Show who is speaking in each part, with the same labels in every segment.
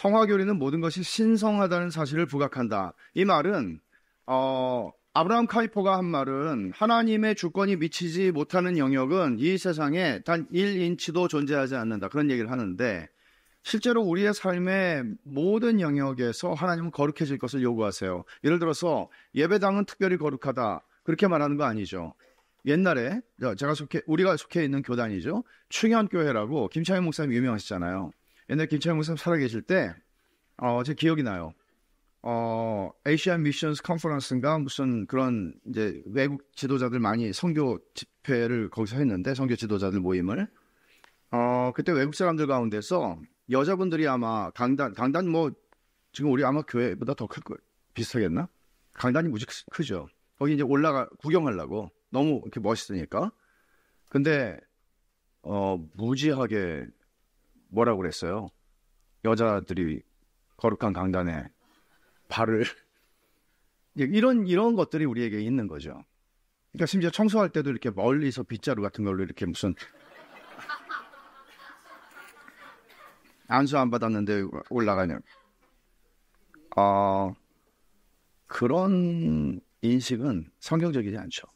Speaker 1: 성화교리는 모든 것이 신성하다는 사실을 부각한다. 이 말은 아브라함 카이퍼가 한 말은 하나님의 주권이 미치지 못하는 영역은 이 세상에 단 1인치도 존재하지 않는다. 그런 얘기를 하는데 실제로 우리의 삶의 모든 영역에서 하나님은 거룩해질 것을 요구하세요. 예를 들어서 예배당은 특별히 거룩하다. 그렇게 말하는 거 아니죠. 옛날에 우리가 속해 있는 교단이죠. 충현교회라고 김창현 목사님 유명하시잖아요. 옛날 김창현 목사님 살아계실 때 제 기억이 나요. 아시안 미션스 컨퍼런스인가 무슨 그런 이제 외국 지도자들 많이 선교 집회를 거기서 했는데 선교 지도자들 모임을 그때 외국 사람들 가운데서 여자분들이 아마 강단 뭐 지금 우리 아마 교회보다 더 클 거 비슷하겠나? 강단이 무지 크죠. 거기 이제 구경하려고 너무 이렇게 멋있으니까. 근데 무지하게 뭐라고 그랬어요? 여자들이 거룩한 강단에 발을 이런 것들이 우리에게 있는 거죠. 그러니까 심지어 청소할 때도 이렇게 멀리서 빗자루 같은 걸로 이렇게 무슨 안수 안 받았는데 올라가는 그런 인식은 성경적이지 않죠.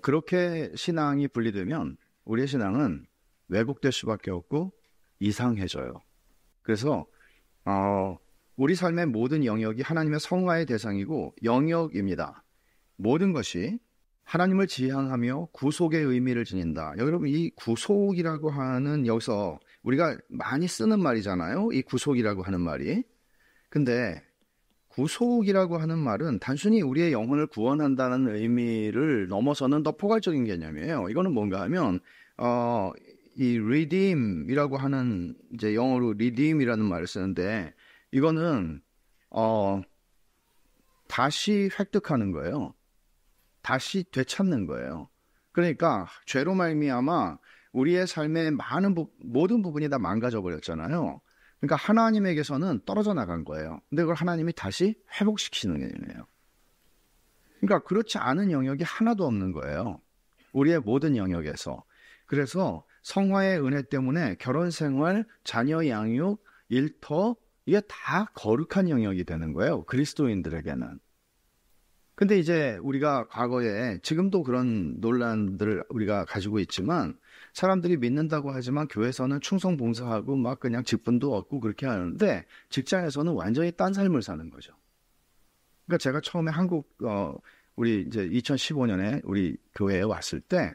Speaker 1: 그렇게 신앙이 분리되면 우리의 신앙은 왜곡될 수밖에 없고 이상해져요. 그래서 우리 삶의 모든 영역이 하나님의 성화의 대상이고 영역입니다. 모든 것이 하나님을 지향하며 구속의 의미를 지닌다. 여러분, 이 구속이라고 하는 여기서 우리가 많이 쓰는 말이잖아요. 이 구속이라고 하는 말이. 근데 구속이라고 하는 말은 단순히 우리의 영혼을 구원한다는 의미를 넘어서는 더 포괄적인 개념이에요. 이거는 뭔가 하면 이 redeem이라고 하는 이제 영어로 redeem이라는 말을 쓰는데 이거는 다시 획득하는 거예요. 다시 되찾는 거예요. 그러니까 죄로 말미암아 우리의 삶의 모든 부분이 다 망가져 버렸잖아요. 그러니까 하나님에게서는 떨어져 나간 거예요. 근데 그걸 하나님이 다시 회복시키는 개념이에요. 그러니까 그렇지 않은 영역이 하나도 없는 거예요. 우리의 모든 영역에서. 그래서 성화의 은혜 때문에 결혼 생활, 자녀 양육, 일터 이게 다 거룩한 영역이 되는 거예요. 그리스도인들에게는. 근데 이제 우리가 과거에 지금도 그런 논란들을 우리가 가지고 있지만 사람들이 믿는다고 하지만 교회에서는 충성 봉사하고 막 그냥 직분도 얻고 그렇게 하는데 직장에서는 완전히 딴 삶을 사는 거죠. 그러니까 제가 처음에 우리 이제 2015년에 우리 교회에 왔을 때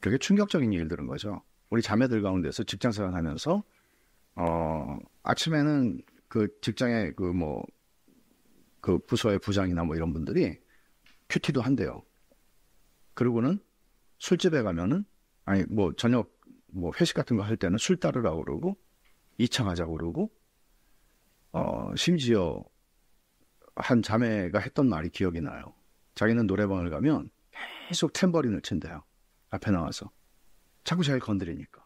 Speaker 1: 되게 충격적인 얘기를 들은 거죠. 우리 자매들 가운데서 직장생활 하면서 아침에는 그 직장에 그 부서의 부장이나 뭐 이런 분들이 큐티도 한대요. 그리고는 술집에 가면은 저녁 회식 같은 거 할 때는 술 따르라고 그러고 2차 가자고 그러고 심지어 한 자매가 했던 말이 기억이 나요. 자기는 노래방을 가면 계속 탬버린을 친대요. 앞에 나와서 자꾸 자기 건드리니까.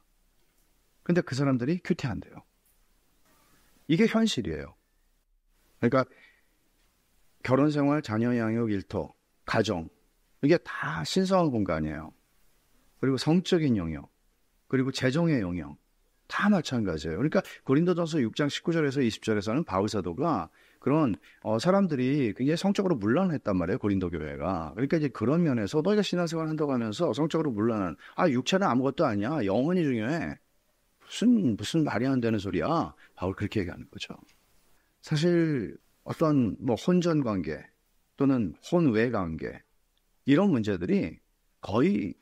Speaker 1: 근데 그 사람들이 큐티한대요. 이게 현실이에요. 그러니까 결혼생활, 자녀 양육, 일터, 가정 이게 다 신성한 공간이에요. 그리고 성적인 영역, 그리고 재정의 영역 다 마찬가지예요. 그러니까 고린도전서 6장 19절에서 20절에서는 바울 사도가 그런 사람들이 굉장히 성적으로 문란했단 말이에요. 고린도 교회가. 그러니까 이제 그런 면에서 너희가 신앙생활 한다고 하면서 성적으로 문란한 육체는 아무것도 아니야. 영혼이 중요해. 무슨 말이 안 되는 소리야. 바울 그렇게 얘기하는 거죠. 사실 어떤 혼전 관계 또는 혼외 관계 이런 문제들이 거의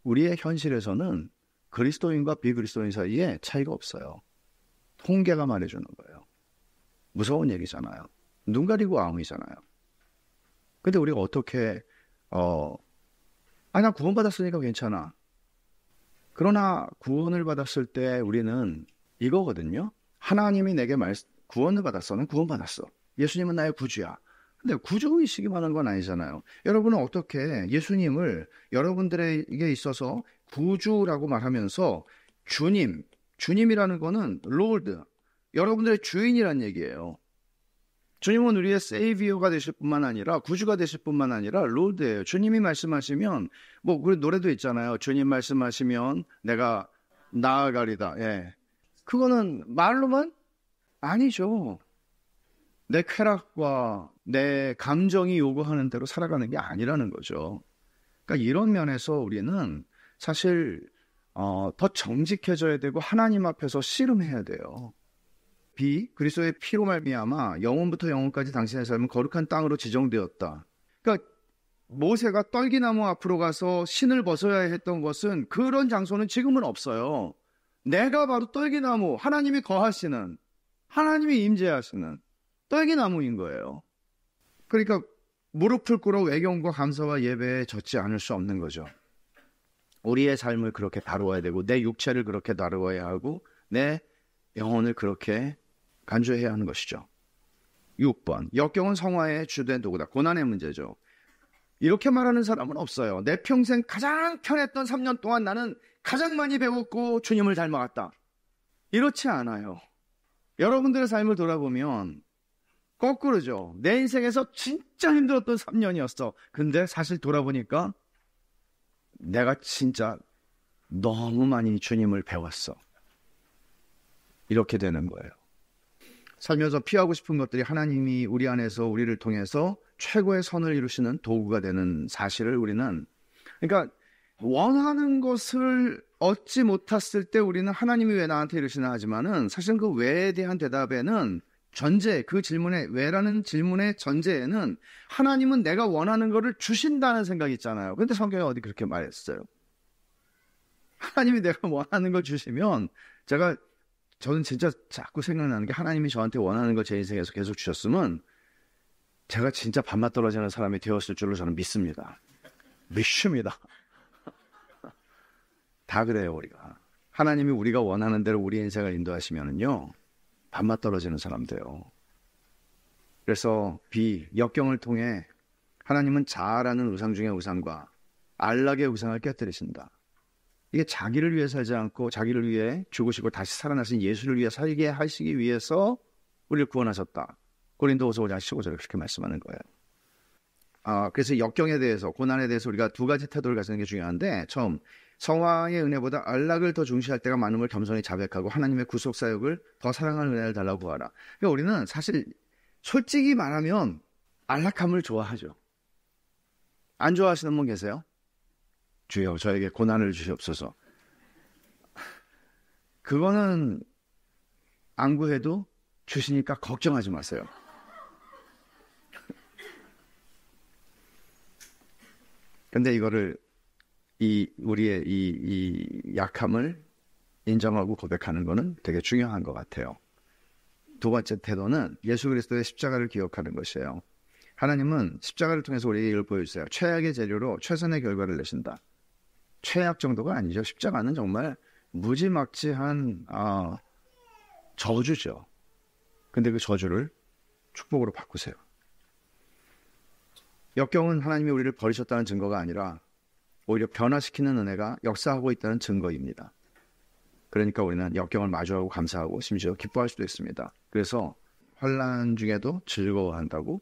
Speaker 1: 우리의 현실에서는 그리스도인과 비그리스도인 사이에 차이가 없어요. 통계가 말해주는 거예요. 무서운 얘기잖아요. 눈 가리고 아웅이잖아요. 근데 우리가 어떻게 나 구원받았으니까 괜찮아. 그러나 구원을 받았을 때 우리는 이거거든요. 하나님이 내게 구원을 받았어. 난 구원받았어. 예수님은 나의 구주야. 근데 구주의식이 많은 건 아니잖아요. 여러분은 어떻게 예수님을 여러분들에게 있어서 구주라고 말하면서 주님이라는 거는 롤드, 여러분들의 주인이란 얘기예요. 주님은 우리의 세이비어가 되실 뿐만 아니라 구주가 되실 뿐만 아니라 롤드예요. 주님이 말씀하시면 그 노래도 있잖아요. 주님 말씀하시면 내가 나아가리다. 예. 그거는 말로만 아니죠. 내 쾌락과 내 감정이 요구하는 대로 살아가는 게 아니라는 거죠. 그러니까 이런 면에서 우리는 사실 더 정직해져야 되고 하나님 앞에서 씨름해야 돼요. 그리스도의 피로 말미암아 영원부터 영원까지 당신의 삶은 거룩한 땅으로 지정되었다. 그러니까 모세가 떨기나무 앞으로 가서 신을 벗어야 했던 것은 그런 장소는 지금은 없어요. 내가 바로 떨기나무, 하나님이 거하시는, 하나님이 임재하시는 떨기나무인 거예요. 그러니까 무릎을 꿇어 외경과 감사와 예배에 젖지 않을 수 없는 거죠. 우리의 삶을 그렇게 다루어야 되고 내 육체를 그렇게 다루어야 하고 내 영혼을 그렇게 간주해야 하는 것이죠. 6번, 역경은 성화의 주된 도구다. 고난의 문제죠. 이렇게 말하는 사람은 없어요. 내 평생 가장 편했던 3년 동안 나는 가장 많이 배웠고 주님을 닮아갔다. 이렇지 않아요. 여러분들의 삶을 돌아보면 거꾸로죠. 내 인생에서 진짜 힘들었던 3년이었어. 근데 사실 돌아보니까 내가 진짜 너무 많이 주님을 배웠어. 이렇게 되는 거예요. 살면서 피하고 싶은 것들이 하나님이 우리 안에서 우리를 통해서 최고의 선을 이루시는 도구가 되는 사실을 우리는, 그러니까 원하는 것을 얻지 못했을 때 우리는 하나님이 왜 나한테 이러시나 하지만은 사실은 그 왜에 대한 대답에는 그 질문의 왜라는 질문의 전제에는 하나님은 내가 원하는 것을 주신다는 생각이 있잖아요. 근데 성경에 어디 그렇게 말했어요? 하나님이 내가 원하는 걸 주시면 저는 진짜 자꾸 생각나는 게 하나님이 저한테 원하는 걸 제 인생에서 계속 주셨으면 제가 진짜 밥맛 떨어지는 사람이 되었을 줄로 저는 믿습니다. 믿습니다. 다 그래요, 우리가. 하나님이 우리가 원하는 대로 우리 인생을 인도하시면은요, 밥맛 떨어지는 사람 돼요. 그래서 역경을 통해 하나님은 자아라는 우상 중의 우상과 안락의 우상을 깨뜨리신다. 이게 자기를 위해 살지 않고 자기를 위해 죽으시고 다시 살아나신 예수를 위해 살게 하시기 위해서 우리를 구원하셨다. 고린도후서 5장 15절에 그렇게 말씀하는 거예요. 그래서 역경에 대해서, 고난에 대해서 우리가 두 가지 태도를 가지는 게 중요한데, 처음, 성화의 은혜보다 안락을 더 중시할 때가 많음을 겸손히 자백하고 하나님의 구속사역을 더 사랑하는 은혜를 달라고 구하라. 그러니까 우리는 사실 솔직히 말하면 안락함을 좋아하죠. 안 좋아하시는 분 계세요? 주여 저에게 고난을 주시옵소서. 그거는 안 구해도 주시니까 걱정하지 마세요. 근데 이거를 우리의 이 약함을 인정하고 고백하는 거는 되게 중요한 것 같아요. 두 번째 태도는 예수 그리스도의 십자가를 기억하는 것이에요. 하나님은 십자가를 통해서 우리에게 이걸 보여주세요. 최악의 재료로 최선의 결과를 내신다. 최악 정도가 아니죠. 십자가는 정말 무지막지한 저주죠. 근데 그 저주를 축복으로 바꾸세요. 역경은 하나님이 우리를 버리셨다는 증거가 아니라 오히려 변화시키는 은혜가 역사하고 있다는 증거입니다. 그러니까 우리는 역경을 마주하고 감사하고 심지어 기뻐할 수도 있습니다. 그래서 환난 중에도 즐거워한다고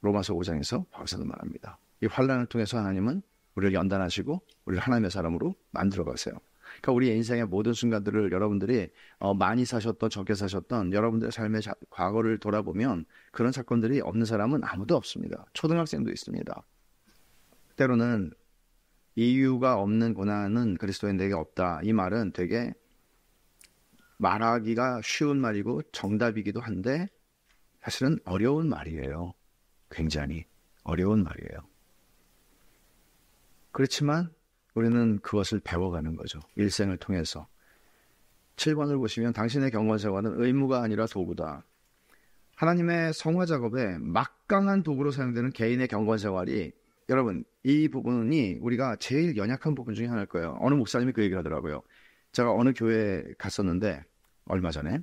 Speaker 1: 로마서 5장에서 바울사도 말합니다. 이 환난을 통해서 하나님은 우리를 연단하시고 우리를 하나님의 사람으로 만들어 가세요. 그러니까 우리 인생의 모든 순간들을 여러분들이 많이 사셨던 적게 사셨던 여러분들의 삶의 과거를 돌아보면 그런 사건들이 없는 사람은 아무도 없습니다. 초등학생도 있습니다. 때로는 이유가 없는 고난은 그리스도인에게 없다. 이 말은 되게 말하기가 쉬운 말이고 정답이기도 한데 사실은 어려운 말이에요. 굉장히 어려운 말이에요. 그렇지만 우리는 그것을 배워가는 거죠. 일생을 통해서. 7번을 보시면 당신의 경건생활은 의무가 아니라 도구다. 하나님의 성화 작업에 막강한 도구로 사용되는 개인의 경건생활이, 여러분 이 부분이 우리가 제일 연약한 부분 중에 하나일 거예요. 어느 목사님이 그 얘기를 하더라고요. 제가 어느 교회에 갔었는데 얼마 전에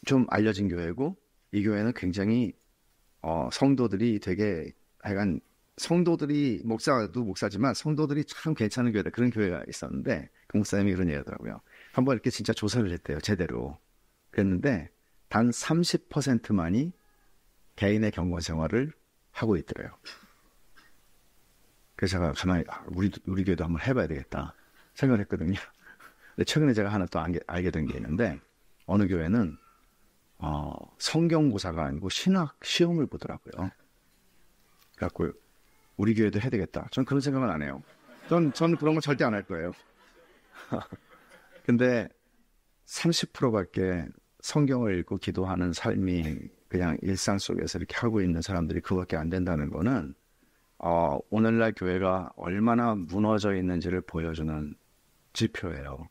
Speaker 1: 좀 알려진 교회고 이 교회는 굉장히 성도들이 되게 하여간 성도들이 목사도 목사지만 성도들이 참 괜찮은 교회다. 그런 교회가 있었는데 그 목사님이 그런 얘기 하더라고요. 한번 이렇게 진짜 조사를 했대요. 제대로. 그랬는데 단 30%만이 개인의 경건 생활을 하고 있더래요. 그래서 제가 가만히 우리 교회도 한번 해봐야 되겠다 생각을 했거든요. 근데 최근에 제가 하나 또 알게 된 게 있는데, 어느 교회는 성경고사가 아니고 신학 시험을 보더라고요. 그래갖고 우리 교회도 해야 되겠다. 전 그런 생각은 안 해요. 전 그런 거 절대 안 할 거예요. 근데 30%밖에 성경을 읽고 기도하는 삶이 그냥 일상 속에서 이렇게 하고 있는 사람들이 그밖에 안 된다는 거는 오늘날 교회가 얼마나 무너져 있는지를 보여주는 지표예요.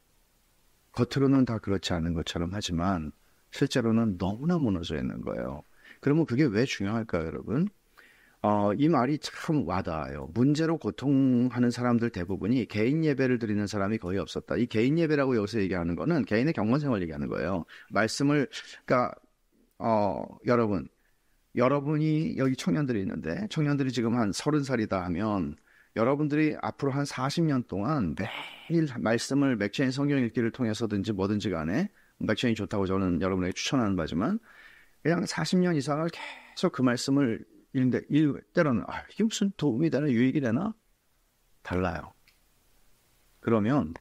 Speaker 1: 겉으로는 다 그렇지 않은 것처럼 하지만 실제로는 너무나 무너져 있는 거예요. 그러면 그게 왜 중요할까요, 여러분? 이 말이 참 와닿아요. 문제로 고통하는 사람들 대부분이 개인 예배를 드리는 사람이 거의 없었다. 이 개인 예배라고 여기서 얘기하는 거는 개인의 경건생활을 얘기하는 거예요. 그러니까 여러분이 여기 청년들이 있는데, 청년들이 지금 한 30살이다 하면 여러분들이 앞으로 한 40년 동안 매일 말씀을 맥체인 성경 읽기를 통해서든지 뭐든지 간에, 맥체인이 좋다고 저는 여러분에게 추천하는 바지만, 그냥 40년 이상을 계속 그 말씀을 읽는데, 때로는 이게 무슨 도움이 되나, 유익이 되나? 달라요. 그러면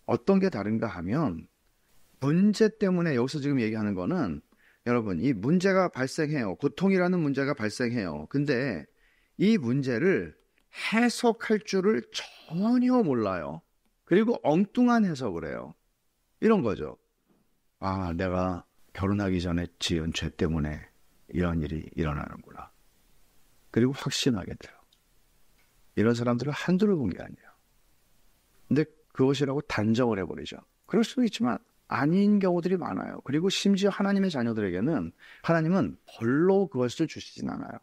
Speaker 1: 어떤 게 다른가 하면, 문제 때문에 여기서 지금 얘기하는 거는, 여러분, 이 문제가 발생해요. 고통이라는 문제가 발생해요. 근데 이 문제를 해석할 줄을 전혀 몰라요. 그리고 엉뚱한 해석을 해요. 이런 거죠. 내가 결혼하기 전에 지은 죄 때문에 이런 일이 일어나는구나. 그리고 확신하게 돼요. 이런 사람들을 한둘을 본 게 아니에요. 근데 그것이라고 단정을 해버리죠. 그럴 수도 있지만 아닌 경우들이 많아요. 그리고 심지어 하나님의 자녀들에게는 하나님은 벌로 그것을 주시진 않아요.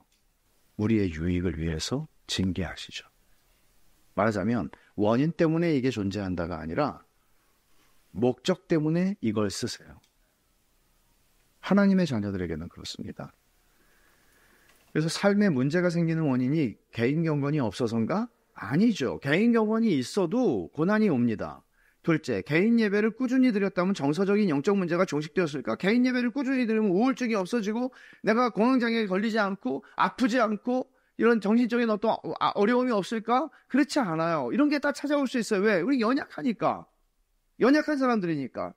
Speaker 1: 우리의 유익을 위해서 징계하시죠. 말하자면 원인 때문에 이게 존재한다가 아니라 목적 때문에 이걸 쓰세요. 하나님의 자녀들에게는 그렇습니다. 그래서 삶에 문제가 생기는 원인이 개인 경건이 없어서인가? 아니죠. 개인 경건이 있어도 고난이 옵니다. 둘째, 개인 예배를 꾸준히 드렸다면 정서적인 영적 문제가 종식되었을까? 개인 예배를 꾸준히 드리면 우울증이 없어지고 내가 공황장애에 걸리지 않고 아프지 않고 이런 정신적인 어떤 어려움이 없을까? 그렇지 않아요. 이런 게 다 찾아올 수 있어요. 왜? 우리 연약하니까. 연약한 사람들이니까.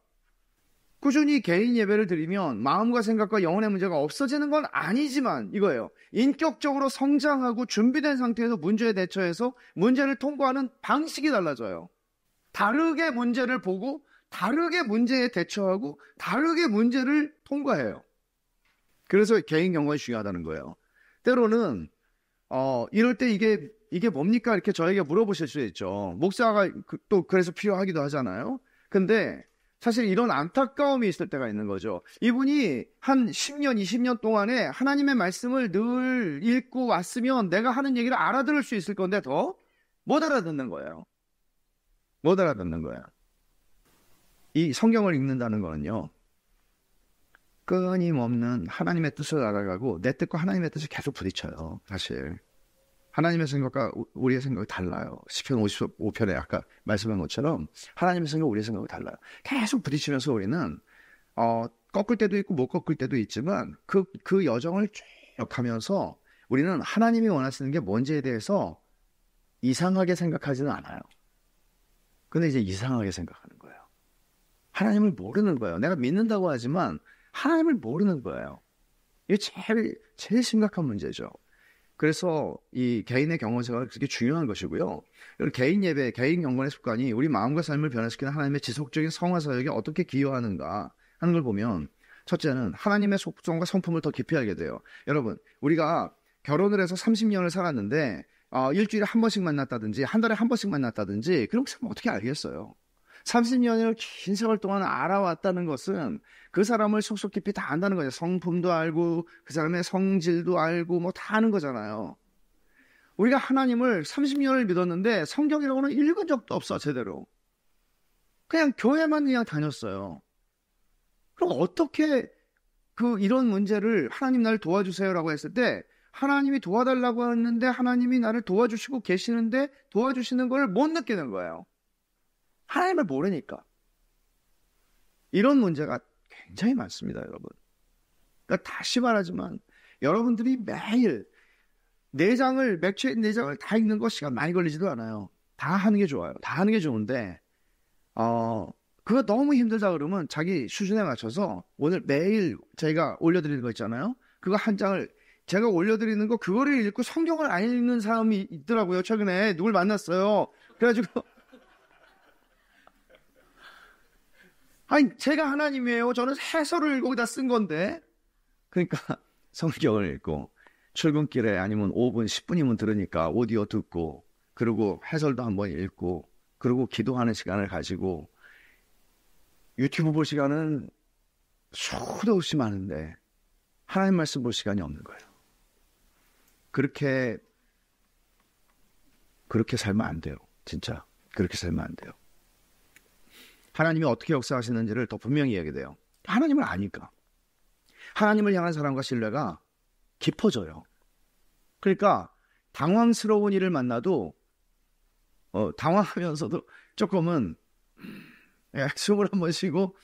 Speaker 1: 꾸준히 개인 예배를 드리면 마음과 생각과 영혼의 문제가 없어지는 건 아니지만 이거예요. 인격적으로 성장하고 준비된 상태에서 문제에 대처해서 문제를 통과하는 방식이 달라져요. 다르게 문제를 보고 다르게 문제에 대처하고 다르게 문제를 통과해요. 그래서 개인 경건이 중요하다는 거예요. 때로는 이럴 때 이게 뭡니까? 이렇게 저에게 물어보실 수 있죠. 목사가 또 그래서 필요하기도 하잖아요. 근데 사실 이런 안타까움이 있을 때가 있는 거죠. 이분이 한 10년, 20년 동안에 하나님의 말씀을 늘 읽고 왔으면 내가 하는 얘기를 알아들을 수 있을 건데 더 못 알아듣는 거예요. 못 알아듣는 거예요. 이 성경을 읽는다는 거는요, 끊임없는 하나님의 뜻을 알아가고 내 뜻과 하나님의 뜻이 계속 부딪혀요. 사실 하나님의 생각과 우리의 생각이 달라요. 시편 55편에 아까 말씀한 것처럼 하나님의 생각과 우리의 생각이 달라요. 계속 부딪히면서 우리는 꺾을 때도 있고 못 꺾을 때도 있지만 그 여정을 쭉 하면서 우리는 하나님이 원하시는 게 뭔지에 대해서 이상하게 생각하지는 않아요. 근데 이제 이상하게 생각하는 거예요. 하나님을 모르는 거예요. 내가 믿는다고 하지만 하나님을 모르는 거예요. 이게 제일 심각한 문제죠. 그래서 이 개인의 경건생활이 그렇게 중요한 것이고요. 개인 예배, 개인 경건의 습관이 우리 마음과 삶을 변화시키는 하나님의 지속적인 성화 사역에 어떻게 기여하는가 하는 걸 보면, 첫째는 하나님의 속성과 성품을 더 깊이 알게 돼요. 여러분, 우리가 결혼을 해서 30년을 살았는데 일주일에 한 번씩 만났다든지 한 달에 한 번씩 만났다든지 그런 사람 어떻게 알겠어요? 30년을 긴 세월 동안 알아왔다는 것은 그 사람을 속속 깊이 다 안다는 거죠. 성품도 알고 그 사람의 성질도 알고 뭐 다 아는 거잖아요. 우리가 하나님을 30년을 믿었는데 성경이라고는 읽은 적도 없어, 제대로. 그냥 교회만 그냥 다녔어요. 그럼 어떻게 이런 문제를 하나님 나를 도와주세요라고 했을 때 하나님이 도와달라고 했는데 하나님이 나를 도와주시고 계시는데 도와주시는 걸 못 느끼는 거예요. 하나님을 모르니까. 이런 문제가 굉장히 많습니다, 여러분. 그러니까 다시 말하지만 여러분들이 매일 맥주의 4장을 다 읽는 거 시간 많이 걸리지도 않아요. 다 하는 게 좋아요. 다 하는 게 좋은데
Speaker 2: 그거 너무 힘들다 그러면 자기 수준에 맞춰서 오늘 매일 제가 올려드리는 거 있잖아요. 그거 한 장을 제가 올려드리는 거 그거를 읽고 성경을 안 읽는 사람이 있더라고요. 최근에 누굴 만났어요. 그래가지고 아니 제가 하나님이에요. 저는 해설을 거기다 쓴 건데. 그러니까 성경을 읽고 출근길에 아니면 5분, 10분이면 들으니까 오디오 듣고 그리고 해설도 한번 읽고 그리고 기도하는 시간을 가지고 유튜브 볼 시간은 수도 없이 많은데 하나님 말씀 볼 시간이 없는 거예요. 그렇게 살면 안 돼요. 진짜 그렇게 살면 안 돼요. 하나님이 어떻게 역사하시는지를 더 분명히 이야기돼요. 하나님을 아니까. 하나님을 향한 사랑과 신뢰가 깊어져요. 그러니까 당황스러운 일을 만나도 당황하면서도 조금은 숨을 한번 쉬고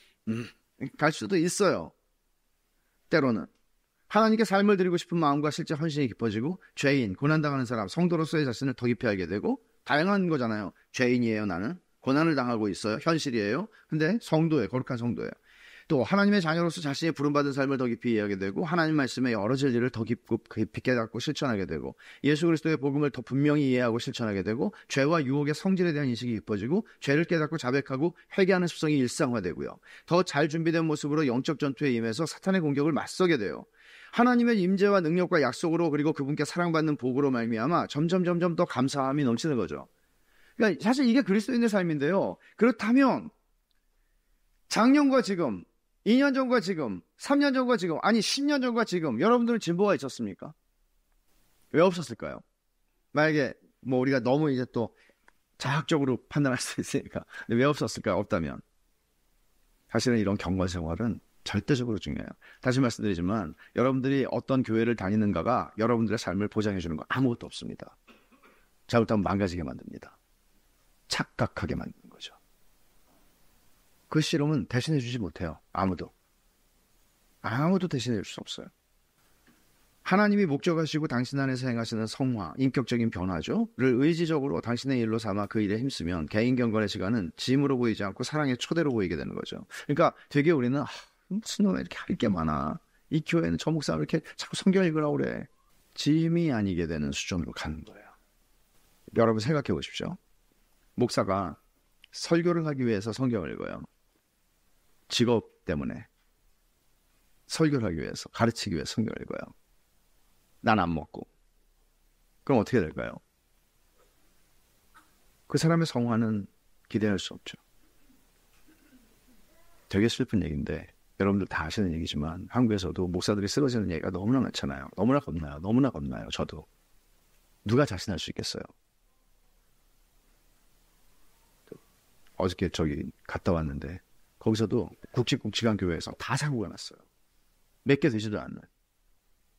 Speaker 2: 갈 수도 있어요. 때로는 하나님께 삶을 드리고 싶은 마음과 실제 헌신이 깊어지고 죄인, 고난당하는 사람, 성도로서의 자신을 더 깊이 알게 되고 다양한 거잖아요. 죄인이에요. 나는 고난을 당하고 있어요. 현실이에요. 근데 성도예요. 거룩한 성도예요. 또 하나님의 자녀로서 자신이 부름받은 삶을 더 깊이 이해하게 되고 하나님 말씀의 여러 진리를 더 깊이 깨닫고 실천하게 되고 예수 그리스도의 복음을 더 분명히 이해하고 실천하게 되고 죄와 유혹의 성질에 대한 인식이 깊어지고 죄를 깨닫고 자백하고 회개하는 습성이 일상화되고요. 더 잘 준비된 모습으로 영적 전투에 임해서 사탄의 공격을 맞서게 돼요. 하나님의 임재와 능력과 약속으로 그리고 그분께 사랑받는 복으로 말미암아 점점 더 감사함이 넘치는 거죠. 그러니까 사실 이게 그리스도인의 삶인데요. 그렇다면 작년과 지금 2년 전과 지금, 3년 전과 지금, 아니 10년 전과 지금 여러분들은 진보가 있었습니까? 왜 없었을까요? 만약에 뭐 우리가 너무 이제 또 자학적으로 판단할 수 있으니까 왜 없었을까요? 없다면 사실은 이런 경건 생활은 절대적으로 중요해요. 다시 말씀드리지만 여러분들이 어떤 교회를 다니는가가 여러분들의 삶을 보장해 주는 거 아무것도 없습니다. 잘못하면 망가지게 만듭니다. 착각하게 만드는 거죠. 그 씨름은 대신해 주지 못해요. 아무도 대신해 줄 수 없어요. 하나님이 목적하시고 당신 안에서 행하시는 성화, 인격적인 변화를 의지적으로 당신의 일로 삼아 그 일에 힘쓰면 개인 경건의 시간은 짐으로 보이지 않고 사랑의 초대로 보이게 되는 거죠. 그러니까 되게 우리는 무슨 놈에 이렇게 할 게 많아. 이 교회는 저 목사가 이렇게 자꾸 성경 읽으라고 그래. 짐이 아니게 되는 수준으로 가는 거예요. 여러분 생각해 보십시오. 목사가 설교를 하기 위해서 성경을 읽어요. 직업 때문에 설교를 하기 위해서, 가르치기 위해서 성경을 읽어요. 난 안 먹고. 그럼 어떻게 될까요? 그 사람의 성화는 기대할 수 없죠. 되게 슬픈 얘기인데 여러분들 다 아시는 얘기지만 한국에서도 목사들이 쓰러지는 얘기가 너무나 많잖아요. 너무나 겁나요. 저도. 누가 자신할 수 있겠어요? 어저께 저기 갔다 왔는데 거기서도 굵직굵직한 교회에서 다 사고가 났어요. 몇 개 되지도 않는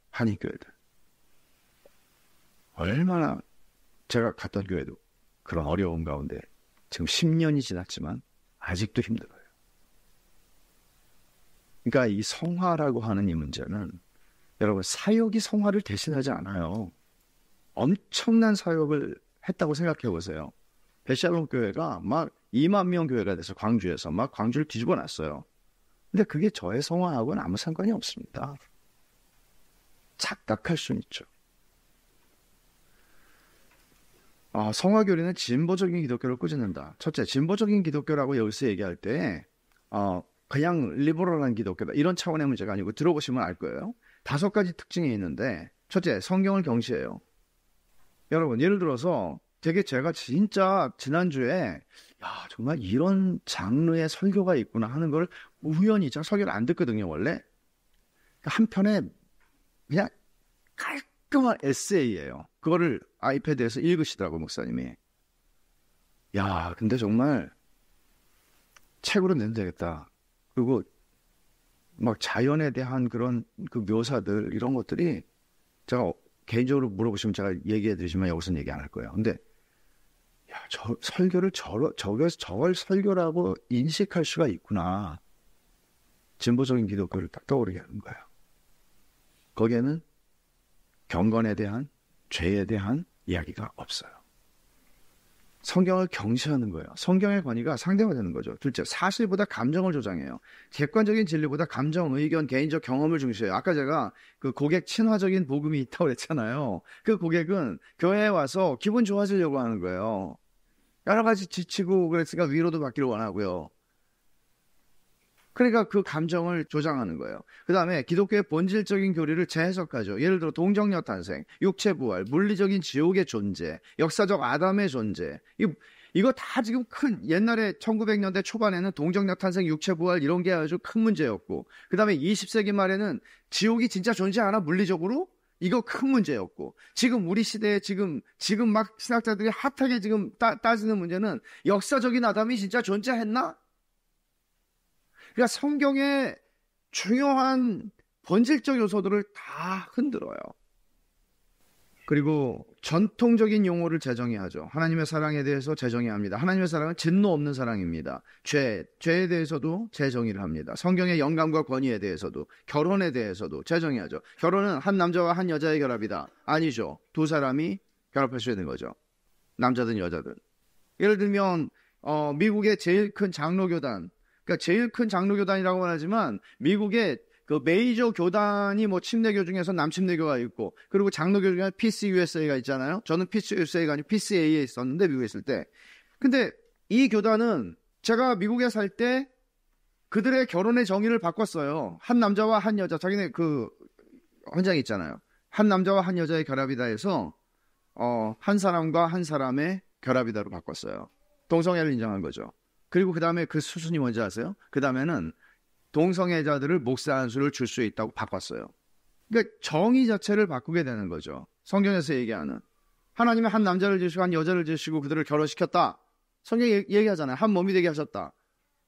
Speaker 2: 한인교회들. 얼마나 제가 갔던 교회도 그런 어려운 가운데 지금 10년이 지났지만 아직도 힘들어요. 그러니까 이 성화라고 하는 이 문제는 여러분 사역이 성화를 대신하지 않아요. 엄청난 사역을 했다고 생각해 보세요. 베샬롬 교회가 막 2만 명 교회가 돼서 광주에서 막 광주를 뒤집어 놨어요. 근데 그게 저의 성화하고는 아무 상관이 없습니다. 착각할 수는 있죠. 성화교리는 진보적인 기독교를 꾸짖는다. 첫째, 진보적인 기독교라고 여기서 얘기할 때 그냥 리버럴한 기독교다. 이런 차원의 문제가 아니고 들어보시면 알 거예요. 5가지 특징이 있는데 첫째, 성경을 경시해요. 여러분 예를 들어서 되게 제가 진짜 지난주에 정말 이런 장르의 설교가 있구나 하는 걸 우연히 제가 설교를 안 듣거든요 원래. 한편에 그냥 깔끔한 에세이예요. 그거를 아이패드에서 읽으시더라고요 목사님이. 근데 정말 책으로 내도 되겠다. 그리고 막 자연에 대한 그런 그 묘사들 이런 것들이 제가 개인적으로 물어보시면 제가 얘기해 드리지만 여기서는 얘기 안 할 거예요. 근데 저 설교를 저걸 설교라고 인식할 수가 있구나. 진보적인 기독교를 딱 떠오르게 하는 거예요. 거기에는 경건에 대한 죄에 대한 이야기가 없어요. 성경을 경시하는 거예요. 성경의 권위가 상대화되는 거죠. 둘째, 사실보다 감정을 조장해요. 객관적인 진리보다 감정, 의견, 개인적 경험을 중시해요. 아까 제가 그 고객 친화적인 복음이 있다고 그랬잖아요. 그 고객은 교회에 와서 기분 좋아지려고 하는 거예요. 여러 가지 지치고 그랬으니까 위로도 받기를 원하고요. 그러니까 그 감정을 조장하는 거예요. 그 다음에 기독교의 본질적인 교리를 재해석하죠. 예를 들어 동정녀 탄생, 육체 부활, 물리적인 지옥의 존재, 역사적 아담의 존재. 이거 다 지금 큰 옛날에 1900년대 초반에는 동정녀 탄생, 육체 부활 이런 게 아주 큰 문제였고, 그 다음에 20세기 말에는 지옥이 진짜 존재하나 물리적으로? 이거 큰 문제였고, 지금 우리 시대에 지금 막 신학자들이 핫하게 지금 따지는 문제는 역사적인 아담이 진짜 존재했나? 그러니까 성경의 중요한 본질적 요소들을 다 흔들어요. 그리고 전통적인 용어를 재정의하죠. 하나님의 사랑에 대해서 재정의합니다. 하나님의 사랑은 진노 없는 사랑입니다. 죄에 대해서도 재정의를 합니다. 성경의 영감과 권위에 대해서도, 결혼에 대해서도 재정의하죠. 결혼은 한 남자와 한 여자의 결합이다. 아니죠. 두 사람이 결합할 수 있는 거죠. 남자든 여자든. 예를 들면 미국의 제일 큰 장로교단, 그러니까 제일 큰 장로교단이라고 하지만 미국의 그 메이저 교단이 뭐 침례교 중에서 남침례교가 있고, 그리고 장로교 중에 PCUSA가 있잖아요. 저는 PCUSA가 아니고 PCA에 있었는데, 미국에 있을 때. 근데 이 교단은 제가 미국에 살 때 그들의 결혼의 정의를 바꿨어요. 한 남자와 한 여자, 자기네 그 헌장이 있잖아요. 한 남자와 한 여자의 결합이다 해서 한 사람과 한 사람의 결합이다로 바꿨어요. 동성애를 인정한 거죠. 그리고 그 다음에 그 수순이 뭔지 아세요? 그 다음에는 동성애자들을 목사 안수를 줄 수 있다고 바꿨어요. 그러니까 정의 자체를 바꾸게 되는 거죠. 성경에서 얘기하는 하나님이 한 남자를 지으시고 한 여자를 지으시고 그들을 결혼시켰다. 성경이 얘기하잖아요. 한 몸이 되게 하셨다.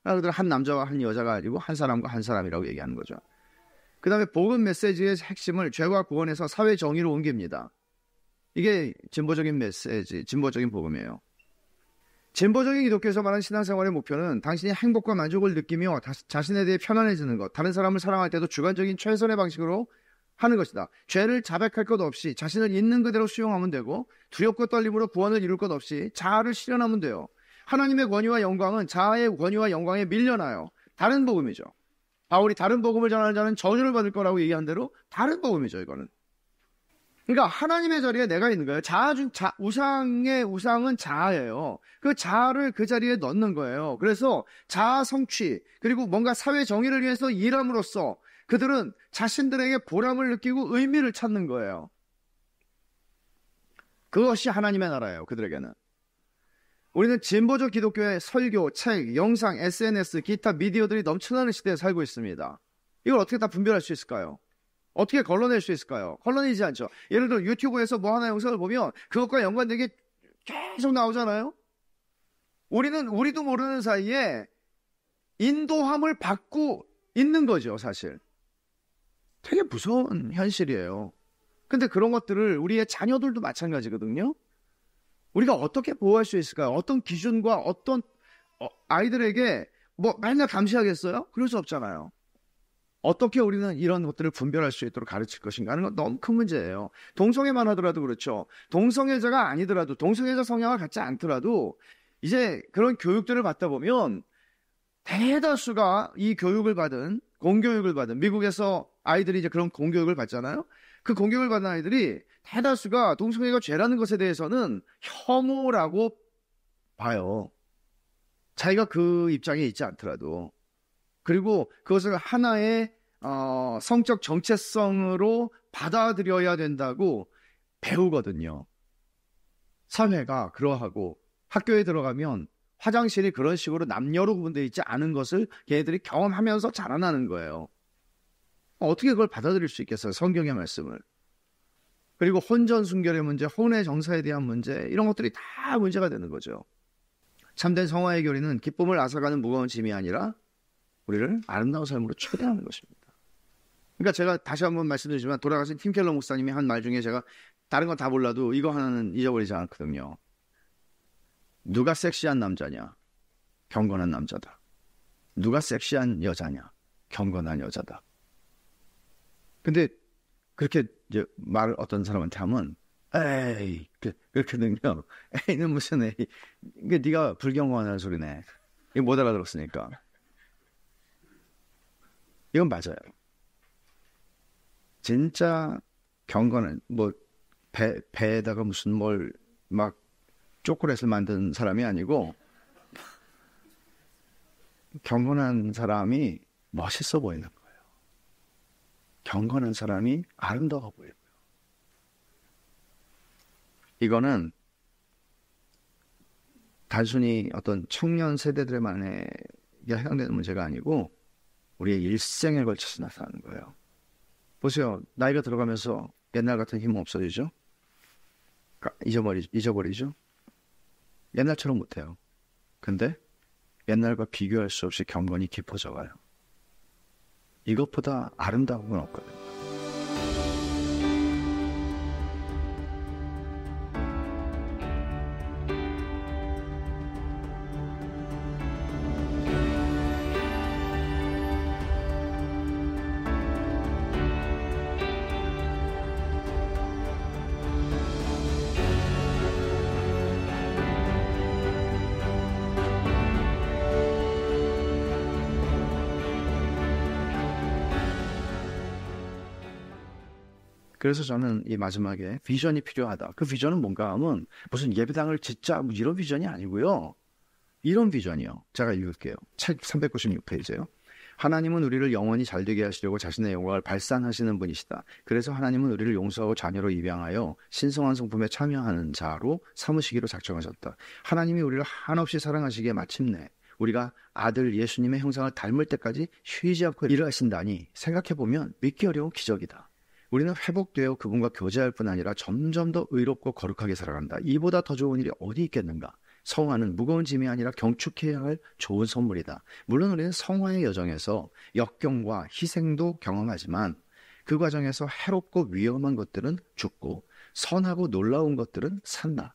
Speaker 2: 그들은 한 남자와 한 여자가 아니고 한 사람과 한 사람이라고 얘기하는 거죠. 그 다음에 복음 메시지의 핵심을 죄와 구원에서 사회 정의로 옮깁니다. 이게 진보적인 메시지, 진보적인 복음이에요. 진보적인 기독교에서 말하는 신앙생활의 목표는 당신이 행복과 만족을 느끼며 자신에 대해 편안해지는 것, 다른 사람을 사랑할 때도 주관적인 최선의 방식으로 하는 것이다. 죄를 자백할 것 없이 자신을 있는 그대로 수용하면 되고, 두렵고 떨림으로 구원을 이룰 것 없이 자아를 실현하면 돼요. 하나님의 권위와 영광은 자아의 권위와 영광에 밀려나요. 다른 복음이죠. 바울이 다른 복음을 전하는 자는 저주를 받을 거라고 얘기한 대로 다른 복음이죠, 이거는. 그러니까 하나님의 자리에 내가 있는 거예요. 우상은 자아예요. 그 자아를 그 자리에 넣는 거예요. 그래서 자아 성취, 그리고 뭔가 사회 정의를 위해서 일함으로써 그들은 자신들에게 보람을 느끼고 의미를 찾는 거예요. 그것이 하나님의 나라예요, 그들에게는. 우리는 진보적 기독교의 설교, 책, 영상, SNS, 기타 미디어들이 넘쳐나는 시대에 살고 있습니다. 이걸 어떻게 다 분별할 수 있을까요? 어떻게 걸러낼 수 있을까요? 걸러내지 않죠. 예를 들어 유튜브에서 뭐 하나 영상을 보면 그것과 연관되게 계속 나오잖아요. 우리도 모르는 사이에 인도함을 받고 있는 거죠, 사실. 되게 무서운 현실이에요. 근데 그런 것들을 우리의 자녀들도 마찬가지거든요. 우리가 어떻게 보호할 수 있을까요? 어떤 기준과 어떤 아이들에게 뭐 맨날 감시하겠어요? 그럴 수 없잖아요. 어떻게 우리는 이런 것들을 분별할 수 있도록 가르칠 것인가 하는 건 너무 큰 문제예요. 동성애만 하더라도 그렇죠. 동성애자가 아니더라도, 동성애자 성향을 갖지 않더라도 이제 그런 교육들을 받다 보면 대다수가 이 교육을 받은, 공교육을 받은, 미국에서 아이들이 이제 그런 공교육을 받잖아요. 그 공교육을 받은 아이들이 대다수가 동성애가 죄라는 것에 대해서는 혐오라고 봐요. 자기가 그 입장에 있지 않더라도. 그리고 그것을 하나의 성적 정체성으로 받아들여야 된다고 배우거든요. 사회가 그러하고 학교에 들어가면 화장실이 그런 식으로 남녀로 구분되어 있지 않은 것을 걔네들이 경험하면서 자라나는 거예요. 어떻게 그걸 받아들일 수 있겠어요? 성경의 말씀을. 그리고 혼전 순결의 문제, 혼의 정사에 대한 문제, 이런 것들이 다 문제가 되는 거죠. 참된 성화의 교리는 기쁨을 앗아가는 무거운 짐이 아니라 우리를 아름다운 삶으로 초대하는 것입니다. 그러니까 제가 다시 한번 말씀드리지만, 돌아가신 팀 켈러 목사님이 한 말 중에 제가 다른 건 다 몰라도 이거 하나는 잊어버리지 않거든요. 누가 섹시한 남자냐? 경건한 남자다. 누가 섹시한 여자냐? 경건한 여자다. 근데 그렇게 이제 말을 어떤 사람한테 하면 에이, 그렇거든요. 에이는 무슨 에이. 이게 네가 불경건하는 소리네. 이거 못 알아들었으니까. 이건 맞아요. 진짜 경건은 뭐 배에다가 무슨 뭘 막 초콜릿을 만든 사람이 아니고 경건한 사람이 멋있어 보이는 거예요. 경건한 사람이 아름다워 보이고요. 이거는 단순히 어떤 청년 세대들만에 해당되는 문제가 아니고 우리의 일생에 걸쳐서 나타나는 거예요. 보세요. 나이가 들어가면서 옛날 같은 힘은 없어지죠? 잊어버리죠? 옛날처럼 못해요. 근데 옛날과 비교할 수 없이 경건이 깊어져 가요. 이것보다 아름다운 건 없거든요. 그래서 저는 이 마지막에 비전이 필요하다. 그 비전은 뭔가 하면 무슨 예배당을 짓자 뭐 이런 비전이 아니고요. 이런 비전이요. 제가 읽을게요. 책 396페이지예요. 하나님은 우리를 영원히 잘되게 하시려고 자신의 영광을 발산하시는 분이시다. 그래서 하나님은 우리를 용서하고 자녀로 입양하여 신성한 성품에 참여하는 자로 삼으시기로 작정하셨다. 하나님이 우리를 한없이 사랑하시기에 마침내 우리가 아들 예수님의 형상을 닮을 때까지 쉬지 않고 일하신다니 생각해보면 믿기 어려운 기적이다. 우리는 회복되어 그분과 교제할 뿐 아니라 점점 더 의롭고 거룩하게 살아간다. 이보다 더 좋은 일이 어디 있겠는가? 성화는 무거운 짐이 아니라 경축해야 할 좋은 선물이다. 물론 우리는 성화의 여정에서 역경과 희생도 경험하지만 그 과정에서 해롭고 위험한 것들은 죽고 선하고 놀라운 것들은 산다.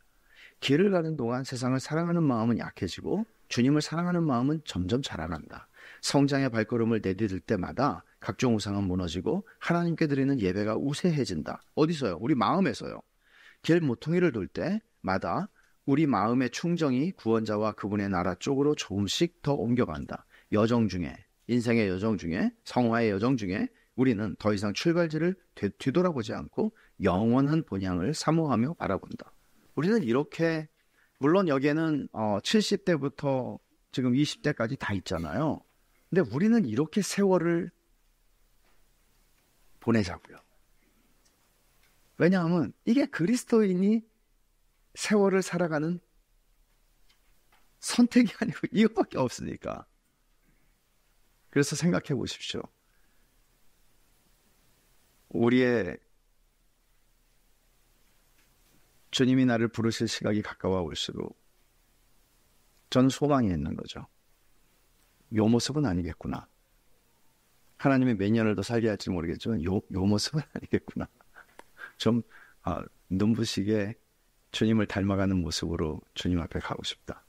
Speaker 2: 길을 가는 동안 세상을 사랑하는 마음은 약해지고 주님을 사랑하는 마음은 점점 자라난다. 성장의 발걸음을 내디딜 때마다 각종 우상은 무너지고 하나님께 드리는 예배가 우세해진다. 어디서요? 우리 마음에서요. 길 모퉁이를 돌 때마다 우리 마음의 충정이 구원자와 그분의 나라 쪽으로 조금씩 더 옮겨간다. 여정 중에, 인생의 여정 중에, 성화의 여정 중에 우리는 더 이상 출발지를 뒤돌아보지 않고 영원한 본향을 사모하며 바라본다. 우리는 이렇게, 물론 여기에는 70대부터 지금 20대까지 다 있잖아요. 근데 우리는 이렇게 세월을 보내자고요. 왜냐하면 이게 그리스도인이 세월을 살아가는 선택이 아니고 이것밖에 없으니까. 그래서 생각해 보십시오. 우리의 주님이 나를 부르실 시각이 가까워 올수록 저는 소망이 있는 거죠. 요 모습은 아니겠구나. 하나님이 몇 년을 더 살게 할지 모르겠지만 요 모습은 아니겠구나. 좀 눈부시게 주님을 닮아가는 모습으로 주님 앞에 가고 싶다.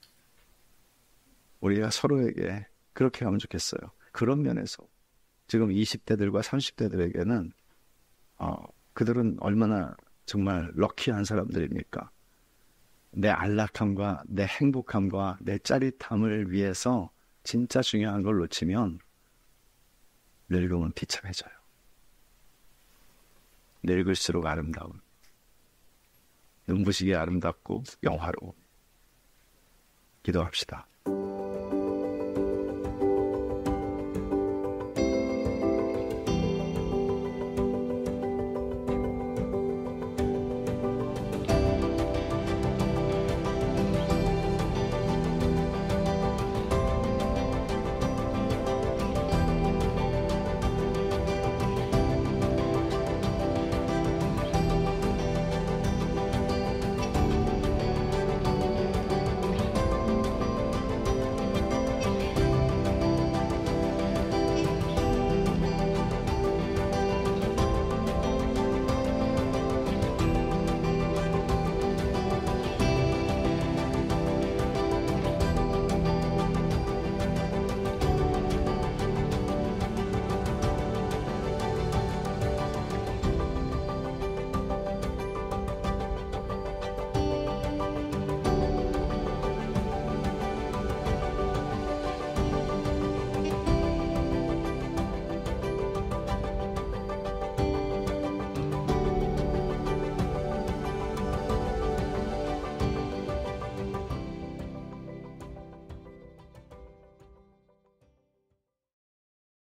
Speaker 2: 우리가 서로에게 그렇게 하면 좋겠어요. 그런 면에서 지금 20대들과 30대들에게는 그들은 얼마나 정말 럭키한 사람들입니까? 내 안락함과 내 행복함과 내 짜릿함을 위해서 진짜 중요한 걸 놓치면 늙으면 비참해져요. 늙을수록 아름다운, 눈부시게 아름답고 영화로운. 기도합시다.